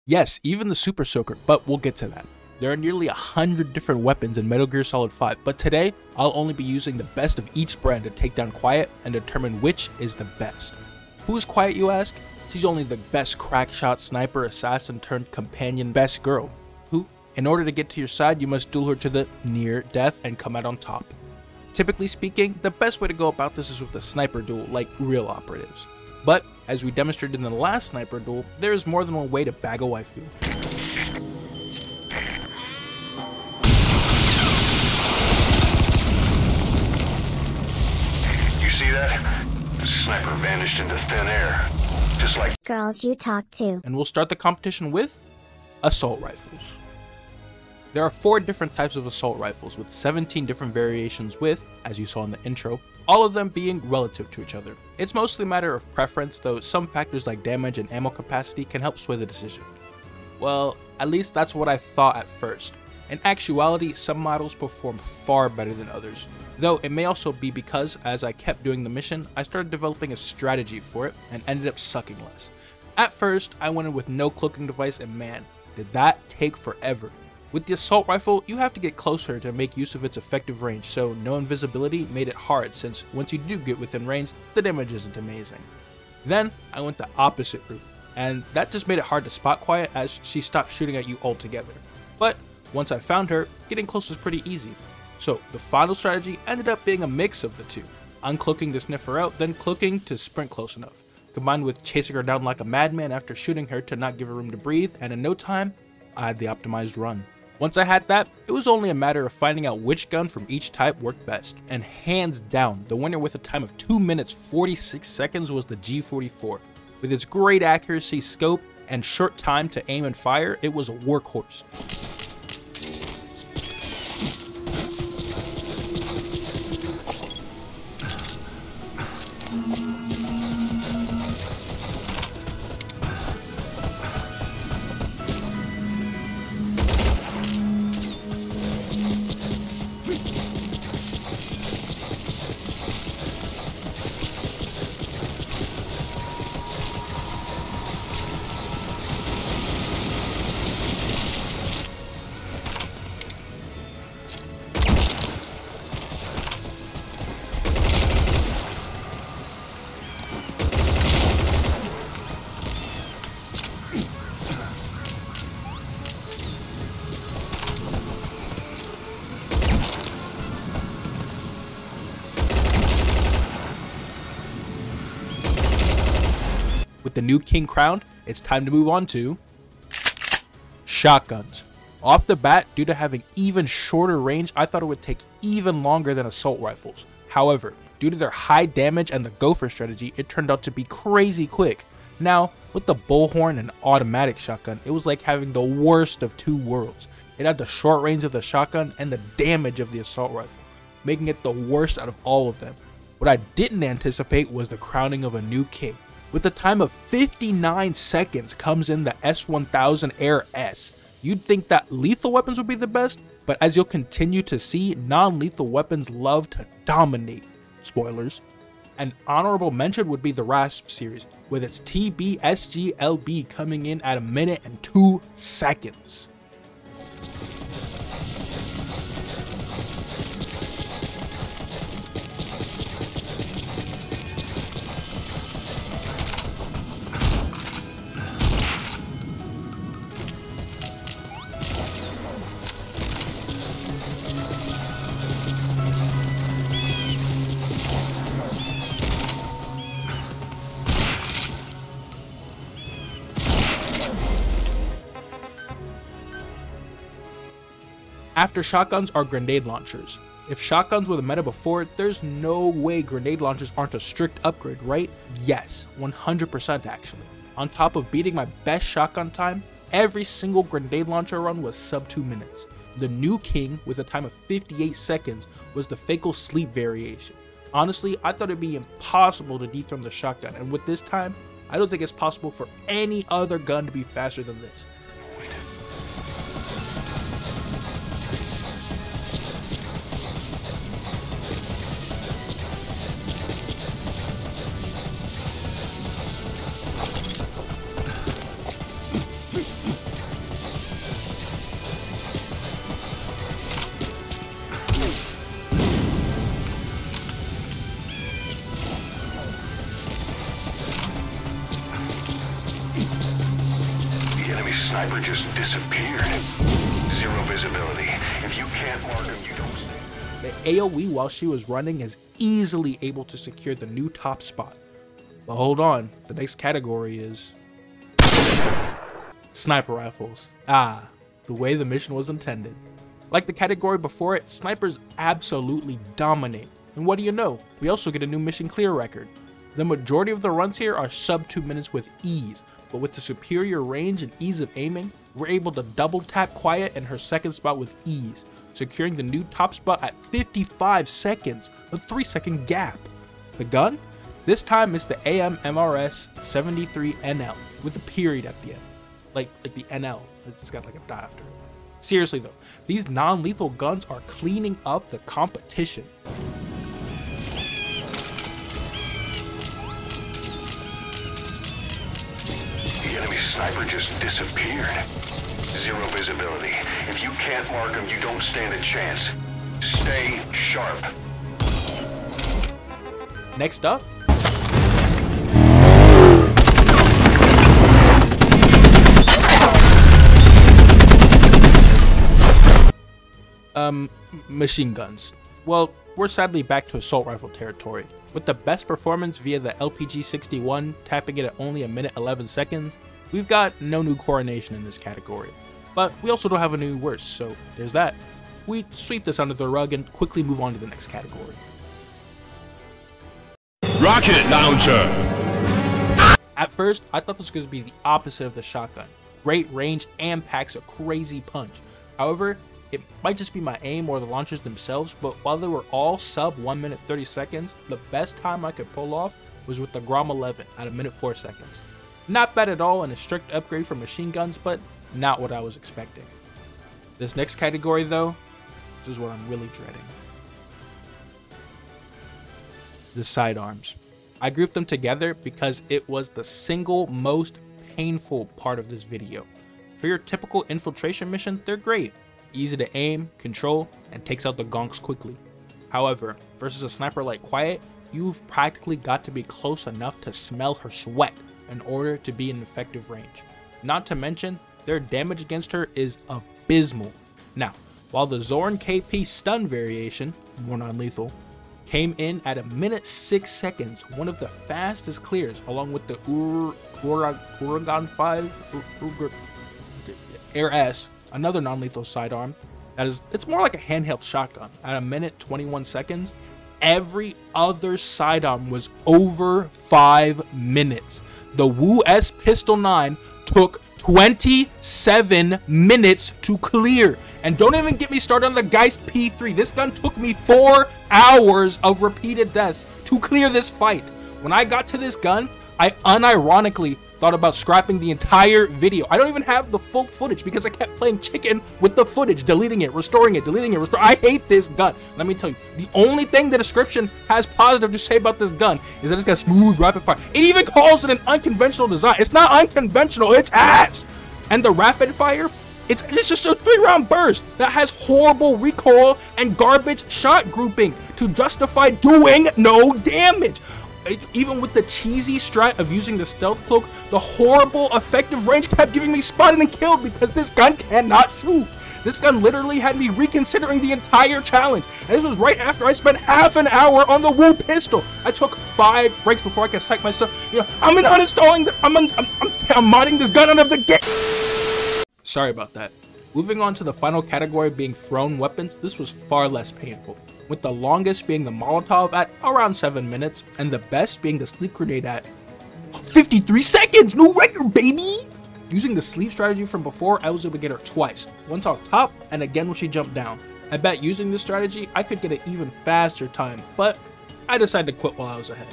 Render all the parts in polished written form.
Yes, even the Super Soaker, but we'll get to that. There are nearly 100 different weapons in Metal Gear Solid 5, but today, I'll only be using the best of each brand to take down Quiet and determine which is the best. Who is Quiet, you ask? She's only the best crackshot sniper assassin turned companion best girl, who, in order to get to your side, you must duel her to the near death and come out on top. Typically speaking, the best way to go about this is with a sniper duel like real operatives. But, as we demonstrated in the last sniper duel, there is more than one way to bag a waifu. You see that? The sniper vanished into thin air, just like girls you talk to. And we'll start the competition with assault rifles. There are 4 different types of assault rifles with 17 different variations with, as you saw in the intro, all of them being relative to each other. It's mostly a matter of preference, though some factors like damage and ammo capacity can help sway the decision. Well, at least that's what I thought at first. In actuality, some models perform far better than others, though it may also be because, as I kept doing the mission, I started developing a strategy for it and ended up sucking less. At first, I went in with no cloaking device, and man, did that take forever. With the assault rifle, you have to get closer to make use of its effective range, so no invisibility made it hard since once you do get within range, the damage isn't amazing. Then, I went the opposite route, and that just made it hard to spot Quiet as she stopped shooting at you altogether. But once I found her, getting close was pretty easy. So the final strategy ended up being a mix of the two, uncloaking to sniff her out, then cloaking to sprint close enough, combined with chasing her down like a madman after shooting her to not give her room to breathe, and in no time, I had the optimized run. Once I had that, it was only a matter of finding out which gun from each type worked best, and hands down, the winner with a time of 2 minutes 46 seconds was the G44. With its great accuracy, scope, and short time to aim and fire, it was a workhorse. With the new king crowned, it's time to move on to shotguns. Off the bat, due to having even shorter range, I thought it would take even longer than assault rifles. However, due to their high damage and the gopher strategy, it turned out to be crazy quick. Now, with the bullhorn and automatic shotgun, it was like having the worst of 2 worlds. It had the short range of the shotgun and the damage of the assault rifle, making it the worst out of all of them. What I didn't anticipate was the crowning of a new king. With a time of 59 seconds comes in the S1000 Air S. You'd think that lethal weapons would be the best, but as you'll continue to see, non-lethal weapons love to dominate. Spoilers. An honorable mention would be the Rasp series, with its TBSGLB coming in at 1 minute and 2 seconds. After shotguns are grenade launchers. If shotguns were the meta before, there's no way grenade launchers aren't a strict upgrade, right? Yes, 100% actually. On top of beating my best shotgun time, every single grenade launcher run was sub 2 minutes. The new king, with a time of 58 seconds, was the Fatal Sleep variation. Honestly, I thought it'd be impossible to dethrone the shotgun, and with this time, I don't think it's possible for any other gun to be faster than this. sniper just disappeared. Zero visibility. If you can't mark him, you don't stay. The AoE while she was running is easily able to secure the new top spot. But hold on, the next category is sniper rifles. Ah, the way the mission was intended. Like the category before it, snipers absolutely dominate. And what do you know? We also get a new mission clear record. The majority of the runs here are sub 2 minutes with ease, but with the superior range and ease of aiming, we're able to double tap Quiet in her second spot with ease, securing the new top spot at 55 seconds, a 3-second gap. The gun? This time it's the AMMRS 73NL with a period at the end. Like the NL, it's got like a dot after it. Seriously though, these non-lethal guns are cleaning up the competition. The enemy sniper just disappeared. Zero visibility. If you can't mark him, you don't stand a chance. Stay sharp. Next up, machine guns. Well, we're sadly back to assault rifle territory. With the best performance via the LPG-61, tapping it at only 1 minute 11 seconds, we've got no new coronation in this category. But we also don't have a new worst, so there's that. We sweep this under the rug and quickly move on to the next category. Rocket launcher! At first, I thought this was going to be the opposite of the shotgun. Great range and packs a crazy punch. However, it might just be my aim or the launchers themselves, but while they were all sub 1 minute 30 seconds, the best time I could pull off was with the Grom 11 at 1 minute 4 seconds. Not bad at all and a strict upgrade for machine guns, but not what I was expecting. This next category though, this is what I'm really dreading. The sidearms. I grouped them together because it was the single most painful part of this video. For your typical infiltration mission, they're great. Easy to aim, control, and takes out the gonks quickly. However, versus a sniper like Quiet, you've practically got to be close enough to smell her sweat in order to be in effective range. Not to mention, their damage against her is abysmal. Now, while the Zorn KP stun variation, more non-lethal, came in at 1 minute 6 seconds, one of the fastest clears, along with the Uragan 5 Air S, another non-lethal sidearm. It's more like a handheld shotgun at 1 minute 21 seconds. Every other sidearm was over 5 minutes. The Wu S Pistol 9 took 27 minutes to clear. And don't even get me started on the Geist P3. This gun took me 4 hours of repeated deaths to clear this fight. When I got to this gun, I unironically thought about scrapping the entire video. I don't even have the full footage because I kept playing chicken with the footage, deleting it, restoring it, deleting it, I hate this gun. Let me tell you, the only thing the description has positive to say about this gun is that it's got smooth rapid fire. It even calls it an unconventional design. It's not unconventional, it's ass. And the rapid fire, it's just a 3-round burst that has horrible recoil and garbage shot grouping to justify doing no damage. Even with the cheesy strat of using the stealth cloak, the horrible effective range kept giving me spotted and killed because this gun cannot shoot. This gun literally had me reconsidering the entire challenge. And this was right after I spent half an hour on the Wu pistol. I took 5 breaks before I could psych myself. You know, I'm uninstalling, I'm modding this gun out of the game. Sorry about that. Moving on to the final category being thrown weapons, this was far less painful, with the longest being the Molotov at around 7 minutes, and the best being the sleep grenade at 53 seconds! New record, baby! Using the sleep strategy from before, I was able to get her twice, once on top and again when she jumped down. I bet using this strategy, I could get an even faster time, but I decided to quit while I was ahead.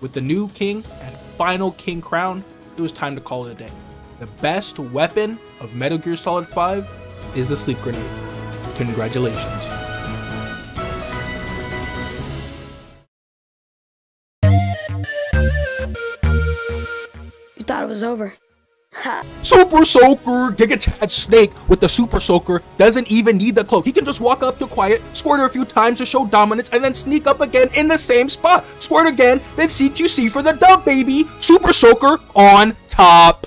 With the new king and final king crown, it was time to call it a day. The best weapon of Metal Gear Solid 5 is the sleep grenade. Congratulations. You thought it was over. Ha. Super Soaker! Giga Chad Snake with the Super Soaker doesn't even need the cloak. He can just walk up to Quiet, squirt her a few times to show dominance, and then sneak up again in the same spot. Squirt again, then CQC for the dub, baby! Super Soaker on top.